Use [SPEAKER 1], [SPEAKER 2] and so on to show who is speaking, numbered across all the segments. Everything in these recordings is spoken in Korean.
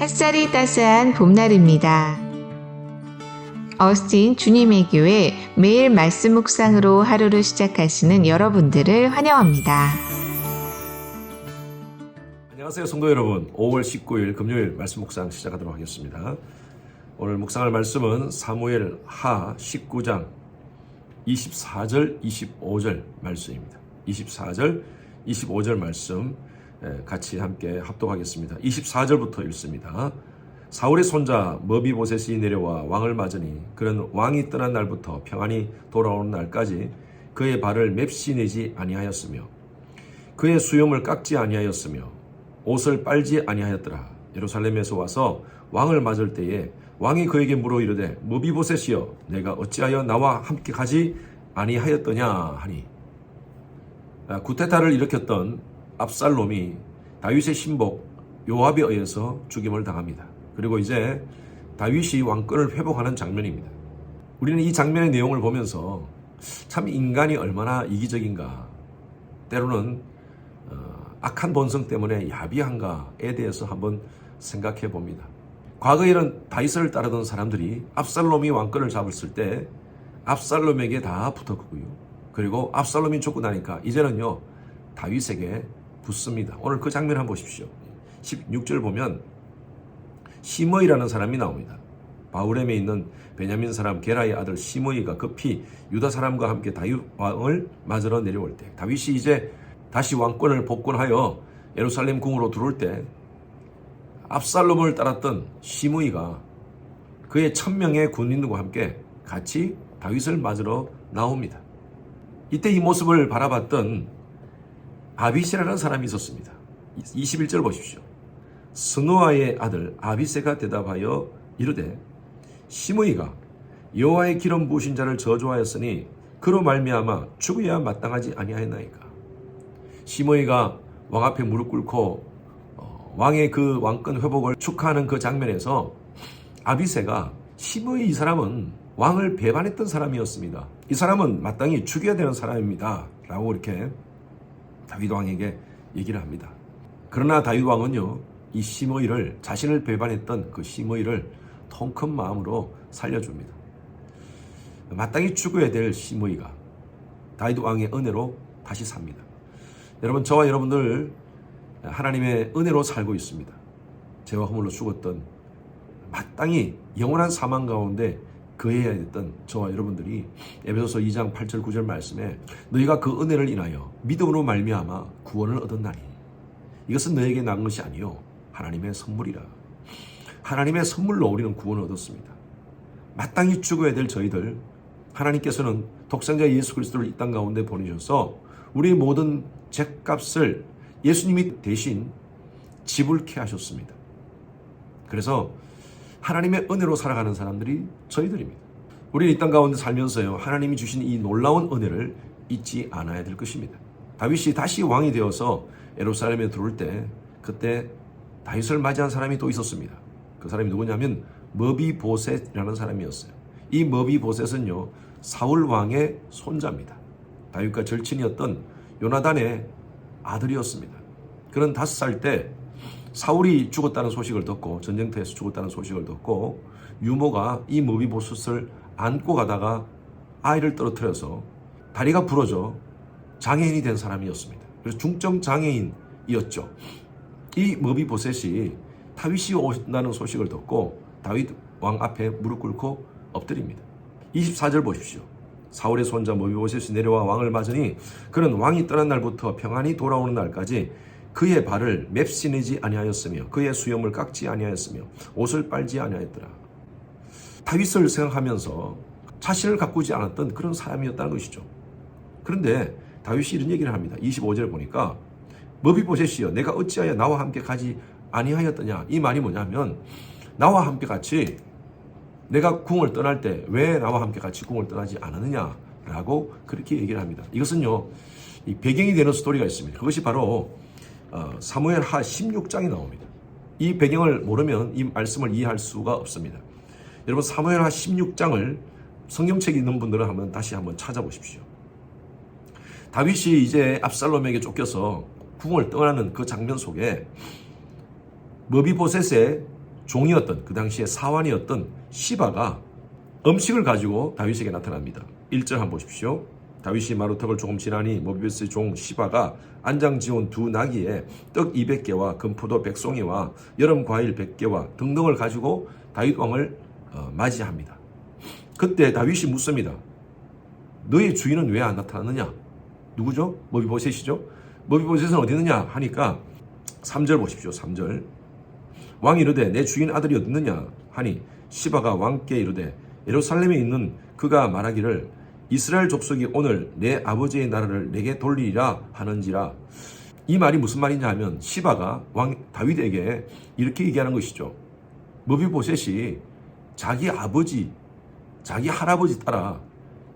[SPEAKER 1] 햇살이 따스한 봄날입니다. 어스틴 주님의 교회 매일 말씀 묵상으로 하루를 시작하시는 여러분들을 환영합니다.
[SPEAKER 2] 안녕하세요 성도 여러분. 5월 19일 금요일 말씀 묵상 시작하도록 하겠습니다. 오늘 묵상할 말씀은 사무엘 하 19장 24절 25절 말씀입니다. 24절 25절 말씀 같이 함께 합독하겠습니다. 24절부터 읽습니다. 사울의 손자 머비보셋이 내려와 왕을 맞으니 그는 왕이 떠난 날부터 평안히 돌아오는 날까지 그의 발을 맵시 내지 아니하였으며 그의 수염을 깎지 아니하였으며 옷을 빨지 아니하였더라. 예루살렘에서 와서 왕을 맞을 때에 왕이 그에게 물어 이르되 머비보셋이여 내가 어찌하여 나와 함께 가지 아니하였더냐 하니 구테타를 일으켰던 압살롬이 다윗의 신복 요압에 의해서 죽임을 당합니다. 그리고 이제 다윗이 왕권을 회복하는 장면입니다. 우리는 이 장면의 내용을 보면서 참 인간이 얼마나 이기적인가, 때로는 악한 본성 때문에 야비한가에 대해서 한번 생각해 봅니다. 과거에는 다윗을 따르던 사람들이 압살롬이 왕권을 잡았을 때 압살롬에게 다 붙었고요. 그리고 압살롬이 죽고 나니까 이제는요 다윗에게 붙습니다. 오늘 그 장면 한번 보십시오. 16절 보면 시므이라는 사람이 나옵니다. 바울렘에 있는 베냐민 사람 게라의 아들 시므이가 급히 유다 사람과 함께 다윗 왕을 맞으러 내려올 때, 다윗이 이제 다시 왕권을 복권하여 예루살렘 궁으로 들어올 때 압살롬을 따랐던 시므이가 그의 1000명의 군인들과 함께 같이 다윗을 맞으러 나옵니다. 이때 이 모습을 바라봤던 아비새라는 사람이 있었습니다. 21절 보십시오. 스누아의 아들 아비새가 대답하여 이르되 시므이가 여호와의 기름 부으신 자를 저주하였으니 그로 말미암아 죽어야 마땅하지 아니하였나이까. 시므이가 왕 앞에 무릎 꿇고 왕의 그 왕권 회복을 축하하는 그 장면에서 아비새가 시므이 이 사람은 왕을 배반했던 사람이었습니다. 이 사람은 마땅히 죽여야 되는 사람입니다 라고 이렇게 다윗 왕에게 얘기를 합니다. 그러나 다윗 왕은요 이 시므이를, 자신을 배반했던 그 시므이를 통 큰 마음으로 살려줍니다. 마땅히 죽어야 될 시므이가 다윗 왕의 은혜로 다시 삽니다. 여러분, 저와 여러분들 하나님의 은혜로 살고 있습니다. 죄와 허물로 죽었던, 마땅히 영원한 사망 가운데 거해야 했던 저와 여러분들이 에베소서 2장 8절 9절 말씀에 너희가 그 은혜를 인하여 믿음으로 말미암아 구원을 얻었나니 이것은 너에게 난 것이 아니요 하나님의 선물이라. 하나님의 선물로 우리는 구원을 얻었습니다. 마땅히 죽어야 될 저희들, 하나님께서는 독생자 예수 그리스도를 이 땅 가운데 보내셔서 우리의 모든 죄값을 예수님이 대신 지불케 하셨습니다. 그래서 하나님의 은혜로 살아가는 사람들이 저희들입니다. 우리는 이 땅 가운데 살면서요 하나님이 주신 이 놀라운 은혜를 잊지 않아야 될 것입니다. 다윗이 다시 왕이 되어서 예루살렘에 들어올 때 그때 다윗을 맞이한 사람이 또 있었습니다. 그 사람이 누구냐면 머비보셋이라는 사람이었어요. 이 머비보셋은요 사울 왕의 손자입니다. 다윗과 절친이었던 요나단의 아들이었습니다. 그는 5살 때 사울이 죽었다는 소식을 듣고, 전쟁터에서 죽었다는 소식을 듣고 유모가 이 머비보셋을 안고 가다가 아이를 떨어뜨려서 다리가 부러져 장애인이 된 사람이었습니다. 그래서 중증 장애인이었죠. 이 머비보셋이 다윗이 오신다는 소식을 듣고 다윗 왕 앞에 무릎 꿇고 엎드립니다. 24절 보십시오. 사울의 손자 머비보셋이 내려와 왕을 맞으니 그는 왕이 떠난 날부터 평안히 돌아오는 날까지 그의 발을 맵시 내지 아니하였으며 그의 수염을 깎지 아니하였으며 옷을 빨지 아니하였더라. 다윗을 생각하면서 자신을 가꾸지 않았던 그런 사람이었다는 것이죠. 그런데 다윗이 이런 얘기를 합니다. 25절에 보니까 머비보셋이여 내가 어찌하여 나와 함께 가지 아니하였더냐. 이 말이 뭐냐면 나와 함께 같이 내가 궁을 떠날 때 왜 나와 함께 같이 궁을 떠나지 않았느냐라고 그렇게 얘기를 합니다. 이것은요 이 배경이 되는 스토리가 있습니다. 그것이 바로 사무엘 하 16장에 나옵니다. 이 배경을 모르면 이 말씀을 이해할 수가 없습니다. 여러분, 사무엘 하 16장을 성경책에 있는 분들은 다시 한번 찾아보십시오. 다윗이 이제 압살롬에게 쫓겨서 궁을 떠나는 그 장면 속에 머비보셋의 종이었던 그 당시에 사환이었던 시바가 음식을 가지고 다윗에게 나타납니다. 1절 한번 보십시오. 다윗이 마루턱을 조금 지나니 모비보셋의 종 시바가 안장 지온 두 나귀에 떡 200개와 금포도 100송이와 여름 과일 100개와 등등을 가지고 다윗 왕을 맞이합니다. 그때 다윗이 묻습니다. 너의 주인은 왜 안 나타났느냐? 누구죠? 모비보셋이죠. 모비보셋은 어디 있느냐 하니까 3절 보십시오. 3절. 왕이 이르되 내 주인 아들이 어디 있느냐 하니 시바가 왕께 이르되 예루살렘에 있는 그가 말하기를 이스라엘 족속이 오늘 내 아버지의 나라를 내게 돌리리라 하는지라. 이 말이 무슨 말이냐 하면 시바가 왕 다윗에게 이렇게 얘기하는 것이죠. 모비보셋이 자기 아버지, 자기 할아버지 따라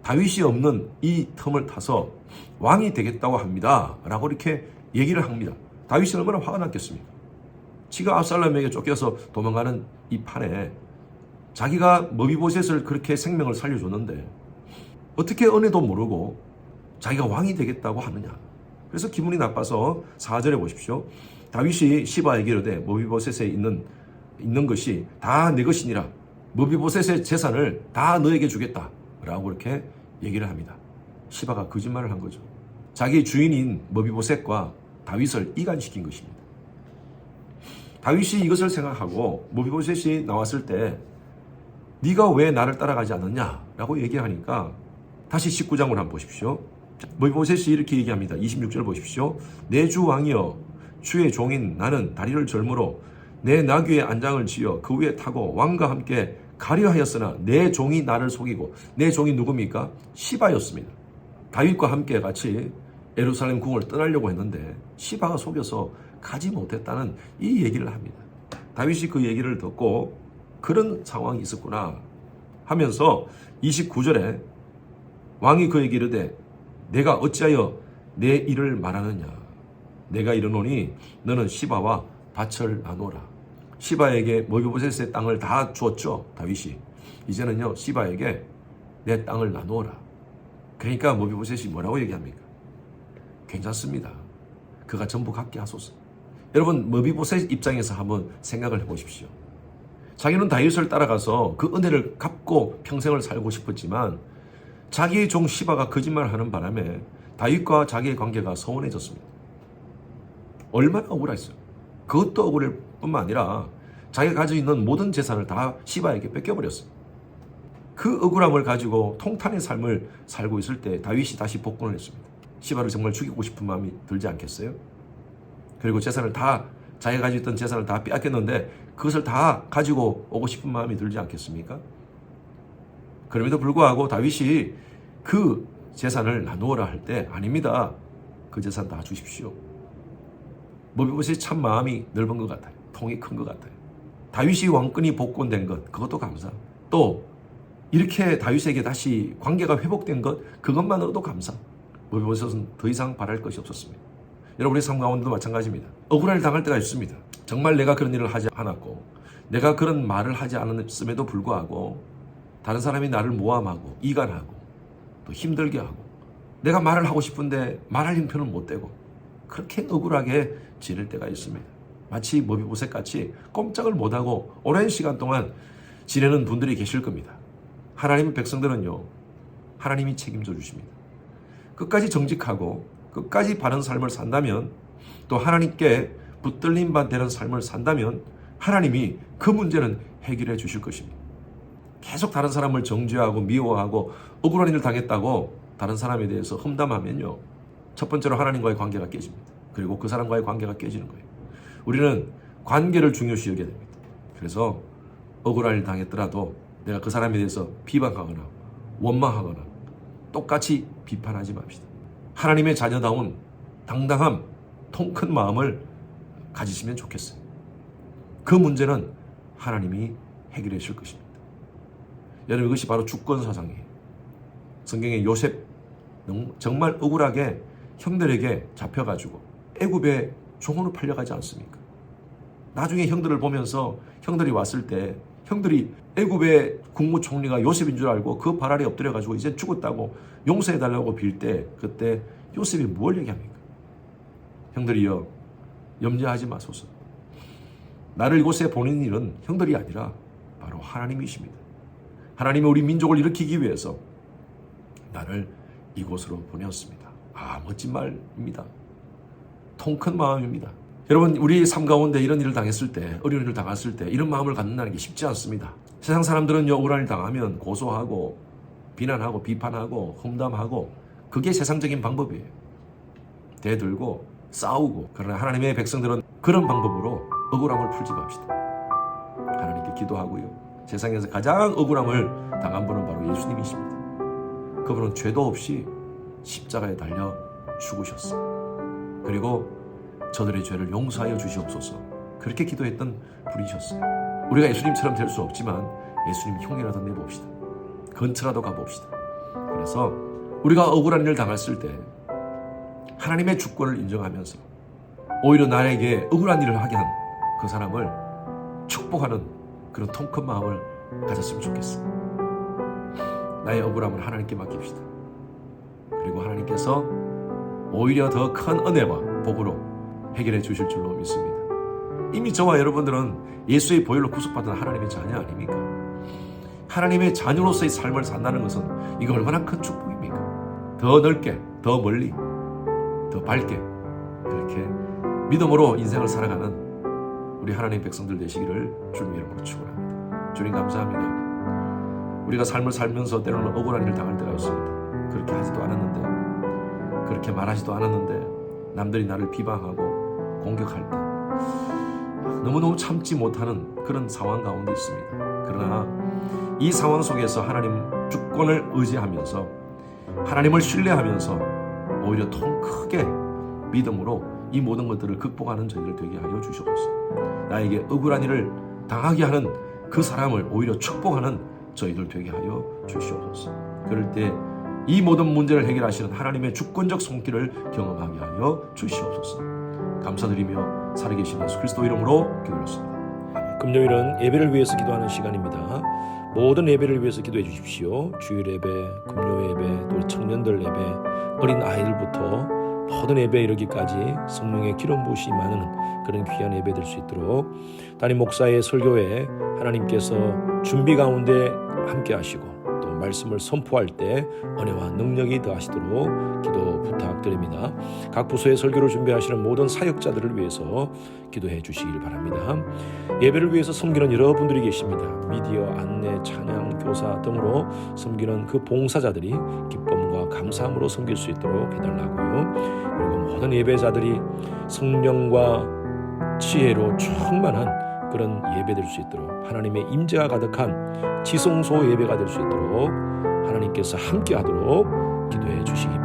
[SPEAKER 2] 다윗이 없는 이 틈을 타서 왕이 되겠다고 합니다 라고 이렇게 얘기를 합니다. 다윗이 얼마나 화가 났겠습니까? 지가 압살롬에게 쫓겨서 도망가는 이 판에 자기가 모비보셋을 그렇게 생명을 살려줬는데 어떻게 은혜도 모르고 자기가 왕이 되겠다고 하느냐. 그래서 기분이 나빠서 4절에 보십시오. 다윗이 시바에게 이르되 모비보셋에 있는 것이 다 내 것이니라. 모비보셋의 재산을 다 너에게 주겠다 라고 이렇게 얘기를 합니다. 시바가 거짓말을 한 거죠. 자기 주인인 모비보셋과 다윗을 이간시킨 것입니다. 다윗이 이것을 생각하고 모비보셋이 나왔을 때 네가 왜 나를 따라가지 않느냐 라고 얘기하니까 다시 19장을 한번 보십시오. 모비보셋이 이렇게 얘기합니다. 26절 보십시오. 내 주 왕이여 주의 종인 나는 다리를 절므로 내 나귀의 안장을 지어 그 위에 타고 왕과 함께 가려 하였으나 내 종이 나를 속이고. 내 종이 누굽니까? 시바였습니다. 다윗과 함께 같이 예루살렘 궁을 떠나려고 했는데 시바가 속여서 가지 못했다는 이 얘기를 합니다. 다윗이 그 얘기를 듣고 그런 상황이 있었구나 하면서 29절에 왕이 그에게 이르되 내가 어찌하여 내 일을 말하느냐. 내가 이르노니 너는 시바와 밭을 나누라. 시바에게 모비보셋의 땅을 다 주었죠. 다윗이. 이제는요 시바에게 내 땅을 나누어라. 그러니까 모비보셋이 뭐라고 얘기합니까? 괜찮습니다. 그가 전부 갖게 하소서. 여러분 모비보셋 입장에서 한번 생각을 해보십시오. 자기는 다윗을 따라가서 그 은혜를 갚고 평생을 살고 싶었지만 자기의 종 시바가 거짓말을 하는 바람에 다윗과 자기의 관계가 서운해졌습니다. 얼마나 억울했어요. 그것도 억울할 뿐만 아니라 자기가 가지고 있는 모든 재산을 다 시바에게 뺏겨버렸어요. 그 억울함을 가지고 통탄의 삶을 살고 있을 때 다윗이 다시 복권을 했습니다. 시바를 정말 죽이고 싶은 마음이 들지 않겠어요? 그리고 재산을 다 자기가 가지고 있던 재산을 다 빼앗겼는데 그것을 다 가지고 오고 싶은 마음이 들지 않겠습니까? 그럼에도 불구하고 다윗이 그 재산을 나누어라 할 때 아닙니다. 그 재산 다 주십시오. 모비보셋이 참 마음이 넓은 것 같아요. 통이 큰 것 같아요. 다윗이 왕권이 복권된 것 그것도 감사. 또 이렇게 다윗에게 다시 관계가 회복된 것 그것만으로도 감사. 모비보셋은 더 이상 바랄 것이 없었습니다. 여러분의 삶 가운데도 마찬가지입니다. 억울함을 당할 때가 있습니다. 정말 내가 그런 일을 하지 않았고 내가 그런 말을 하지 않았음에도 불구하고 다른 사람이 나를 모함하고 이간하고 또 힘들게 하고 내가 말을 하고 싶은데 말할 형편을 못 대고 그렇게 억울하게 지낼 때가 있습니다. 마치 모비보셋 같이 꼼짝을 못하고 오랜 시간 동안 지내는 분들이 계실 겁니다. 하나님의 백성들은요 하나님이 책임져 주십니다. 끝까지 정직하고 끝까지 바른 삶을 산다면 또 하나님께 붙들림 바 되는 삶을 산다면 하나님이 그 문제는 해결해 주실 것입니다. 계속 다른 사람을 정죄하고 미워하고 억울한 일을 당했다고 다른 사람에 대해서 험담하면요 첫 번째로 하나님과의 관계가 깨집니다. 그리고 그 사람과의 관계가 깨지는 거예요. 우리는 관계를 중요시 여겨야 됩니다. 그래서 억울한 일 당했더라도 내가 그 사람에 대해서 비방하거나 원망하거나 똑같이 비판하지 맙시다. 하나님의 자녀다운 당당함, 통 큰 마음을 가지시면 좋겠어요. 그 문제는 하나님이 해결해 주실 것입니다. 여러분 이것이 바로 주권사상이에요. 성경에 요셉 정말 억울하게 형들에게 잡혀가지고 애굽의 종으로 팔려가지 않습니까? 나중에 형들을 보면서 형들이 왔을 때 형들이 애굽의 국무총리가 요셉인 줄 알고 그 발 아래 엎드려가지고 이제 죽었다고 용서해달라고 빌 때 그때 요셉이 뭘 얘기합니까? 형들이여 염려하지 마소서. 나를 이곳에 보낸 일은 형들이 아니라 바로 하나님이십니다. 하나님이 우리 민족을 일으키기 위해서 나를 이곳으로 보내었습니다. 멋진 말입니다. 통 큰 마음입니다. 여러분, 우리 삶 가운데 이런 일을 당했을 때, 어려운 일을 당했을 때 이런 마음을 갖는다는 게 쉽지 않습니다. 세상 사람들은요, 억울한 일 당하면 고소하고 비난하고 비판하고 험담하고 그게 세상적인 방법이에요. 대들고 싸우고. 그러나 하나님의 백성들은 그런 방법으로 억울함을 풀지 맙시다. 하나님께 기도하고요. 세상에서 가장 억울함을 당한 분은 바로 예수님이십니다. 그분은 죄도 없이 십자가에 달려 죽으셨어요. 그리고 저들의 죄를 용서하여 주시옵소서, 그렇게 기도했던 분이셨어요. 우리가 예수님처럼 될 수 없지만 예수님 흉이라도 내봅시다. 근처라도 가봅시다. 그래서 우리가 억울한 일을 당했을 때 하나님의 주권을 인정하면서 오히려 나에게 억울한 일을 하게 한 그 사람을 축복하는 그런 통 큰 마음을 가졌으면 좋겠어. 나의 억울함을 하나님께 맡깁시다. 그리고 하나님께서 오히려 더 큰 은혜와 복으로 해결해 주실 줄로 믿습니다. 이미 저와 여러분들은 예수의 보혈로 구속받은 하나님의 자녀 아닙니까? 하나님의 자녀로서의 삶을 산다는 것은 이거 얼마나 큰 축복입니까? 더 넓게, 더 멀리, 더 밝게 그렇게 믿음으로 인생을 살아가는 우리 하나님의 백성들 되시기를 주님의 이름으로 축원합니다. 주님 감사합니다. 우리가 삶을 살면서 때로는 억울한 일을 당할 때가 있습니다. 그렇게 하지도 않았는데, 그렇게 말하지도 않았는데 남들이 나를 비방하고 공격할 때 너무너무 참지 못하는 그런 상황 가운데 있습니다. 그러나 이 상황 속에서 하나님 주권을 의지하면서 하나님을 신뢰하면서 오히려 통 크게 믿음으로 이 모든 것들을 극복하는 저희들 되게 하여 주시옵소서. 나에게 억울한 일을 당하게 하는 그 사람을 오히려 축복하는 저희들 되게 하여 주시옵소서. 그럴 때 이 모든 문제를 해결하시는 하나님의 주권적 손길을 경험하게 하여 주시옵소서. 감사드리며 살아계신 예수 그리스도 이름으로 기도했습니다.
[SPEAKER 3] 금요일은 예배를 위해서 기도하는 시간입니다. 모든 예배를 위해서 기도해 주십시오. 주일 예배, 금요 예배, 또 청년들 예배, 어린 아이들부터 모든 예배에 이르기까지 성령의 기름 부으심이 많은 그런 귀한 예배 될 수 있도록 담임 목사의 설교에 하나님께서 준비 가운데 함께 하시고 또 말씀을 선포할 때 은혜와 능력이 더하시도록 기도 부탁드립니다. 각 부서의 설교를 준비하시는 모든 사역자들을 위해서 기도해 주시길 바랍니다. 예배를 위해서 섬기는 여러분들이 계십니다. 미디어, 안내, 찬양, 교사 등으로 섬기는 그 봉사자들이 기쁨과 감사함으로 섬길 수 있도록 해달라고요. 그리고 모든 예배자들이 성령과 지혜로 충만한 그런 예배 될 수 있도록 하나님의 임재가 가득한 지성소 예배가 될 수 있도록 하나님께서 함께 하도록 기도해 주시기 바랍니다.